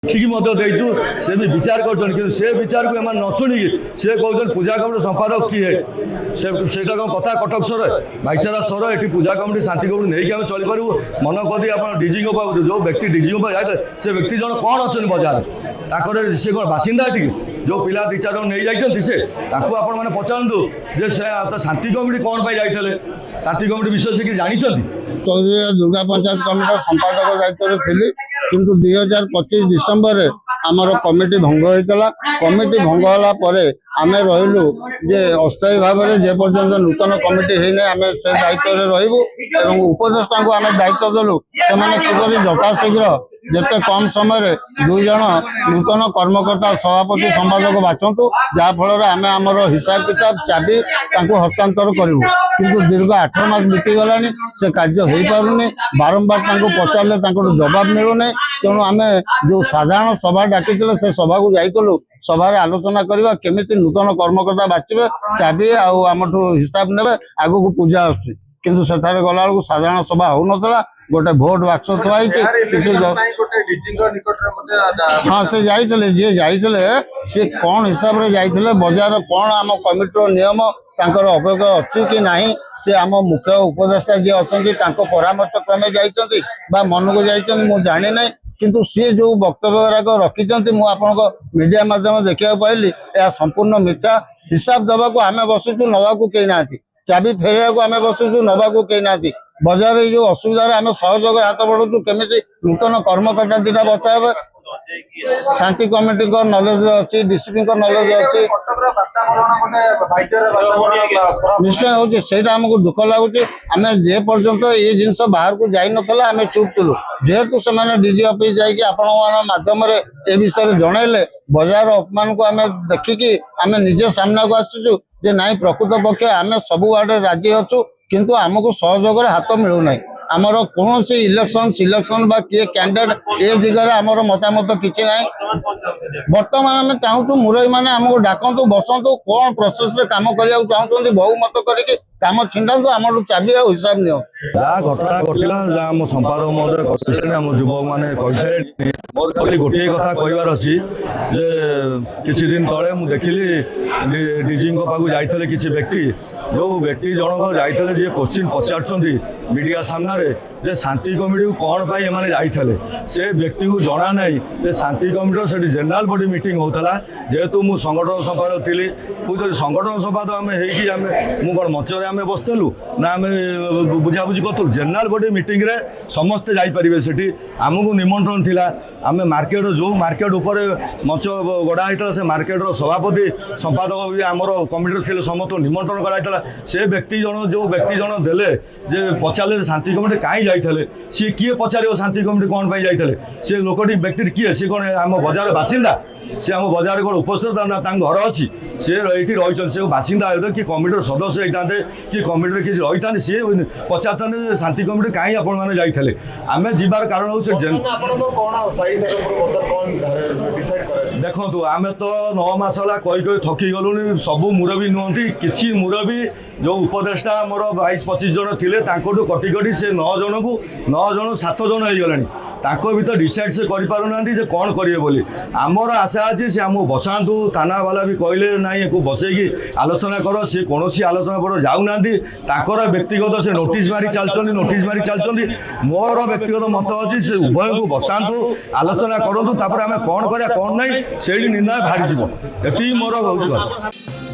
ठीक देचु से भी विचार कर से विचार को एम न शुणिकी सी कौन पूजा कमिटी संपादक किए से कथा कटक सर भाईचारा सर ये पूजा कमिटी शांति कमिटी नहीं आम चल पारू मन कदी आप डीजी जो व्यक्ति डीजी जाए से व्यक्ति जन कौन अच्छे बजार सी कौन बासिंदा ये जो पिला दी चार नहीं जाती से आपण मैंने पचारू जे शांति कमिटी कौन पाई जाते शांति कमिटी विषय से कि जानते चौधरी दुर्गा पंचायत कमिटी संपादक दायित्व थी किंतु 2025 डिसेम्बर आमर कमिटी भंग होता कमिटी भंग होला आम रही जे अस्थायी भाव में जे पर्यंत नूतन कमिटी होने आम से दायित्व रही उपदेष्टा को आम दायित्व देलु से किपर यथाशीघ्र जिते कम समय दुई जन नूतन कर्मकर्ता सभापति संपादक बाछंतु जहाँफल आम आमर हिसाब किताब चाबी हस्तांतर करूँ किंतु दीर्घ 8 मास बीतीगला से कार्य हो पारे बारंबार पचारे जवाब मिलूना तेणु आम जो साधारण सभा डाकी से सभा को जाइलु सभार आलोचना करवा केमिति नूतन कर्मकर्ता बाछे चाबी आम हिसाब ने आगू पूजा आसुची किंतु सेठारे गला बेलू साधारण सभा हो नाला गोटे भोट बाक्स थुआई हाँ से जाइए जी जाइए सी कौन हिसाब से जाइए बजार कौन आम कमिटर नियम तांकर अवगत अच्छी कि नहीं से आम मुख्य उपदेष्टा जी अच्छा परामर्श क्रमे जाइए मन को जाइए मुझे जानी ना किंतु सी जो वक्तव्य गुराक रखिंट मुझे मीडिया माध्यम देखा पाइली यह संपूर्ण मिथ्या हिसाब देवाक आम बसुचु नवाक कई ना चाबी फेरवा आम बसुचु नवाक कई ना बजार जो असुविधा आम सहयोग हाथ बढ़ाऊ केमी नूतन कर्मकर्ता दीटा बचाए शांति कमिटी नॉलेज अच्छी डीसीपी नॉलेज अच्छी निश्चय हो आमको दुख लगुच आम जे पर्यंत ये जिनस बाहर को जाई नथला आम चुप थिलु जेहेतु से डीजी ऑफिस जाइए आपण माध्यम ए विषय जनइले बजार अपमान को आम देखिकी आम निजे सामना को आसुचु जे नाई प्रकृत पक्षे आम सबु आड़े राजी अच्छु किंतु आमको सहयोग हाथ मिलूना आमर कौन इलेक्शन सिलेक्शन बा किए कैंडिडेट ए दिगरे आमर मतामत किसी ना बर्तमान आम चाहूँ मुरई मैंने आमको डाकतु बसतु कौन प्रोसेस रे काम करने चाहते बहुमत करके काम छिंडु आम चाबी आ हिसाब नि घटना घटला आम संपादक महोदय आम युवक मैंने कही गोटे कथा कहबार अच्छी जे किसी दिन तले मुझे देखिली डीजी पाक जाते किसी व्यक्ति जो व्यक्ति जनक जाते जी क्वेश्चन पचार मीडिया सामने जे शांति कमिटी को कौन पाई एम जाते से व्यक्ति को जना ना जे शांति कमिटी से जेनेल बॉडी मीटिंग होता जेहेतु मुझ संगठन संपादक थी मुझे संगठन संपादक आम हो कौन मंच आम बसलु ना आम बुझाबुझी करूँ जेनेल बॉडी मीटिंग रे समस्ते जापारे से आमको निमंत्रण थिला आम मार्केट जो मार्केट उपर मंच गढ़ा होता से मार्केट सभापति संपादक भी आमर कमिटी थे समस्त निमंत्रण कराइला से व्यक्ति जन जो व्यक्ति जन देले जे पचारे शांति कमिटी कहीं जाते सी किए पचार शांति कमिटी कौन पाई जाते से लोकटी व्यक्ति किए सी कौन आम बजार बासिंदा सी आम बजार कौन उपस्थित घर अच्छी सी रही से बासिंदा कि कमिटर सदस्य होता कि कमिटी किसी रही था सी पचार शांति कमिटी कहीं आपण जाते आम जीवार कारण हूँ देखो आम तो 9 मास कही थकी गलुनी सबू मुरबी नुहति किसी मुरबी जो उपदेष्टा मोर 22-25 जन थे कटी कटी से 9 जन को 9 जन 7 जन हो गलानी भर डिसाइड से करें कौन करेंगे बोली आमर आशा अच्छी से आम बसातु थाना वाला भी कहले ना बसैकी आलोचना कर सी कौन आलोचना पर जाऊना व्यक्तिगत से नोटिस मारी चलती मोर व्यक्तिगत मत अच्छी से उभय को बसातु आलोचना करूँ आम कौन करा कौन ना से निर्णय बाहरी ये मोर हूँ।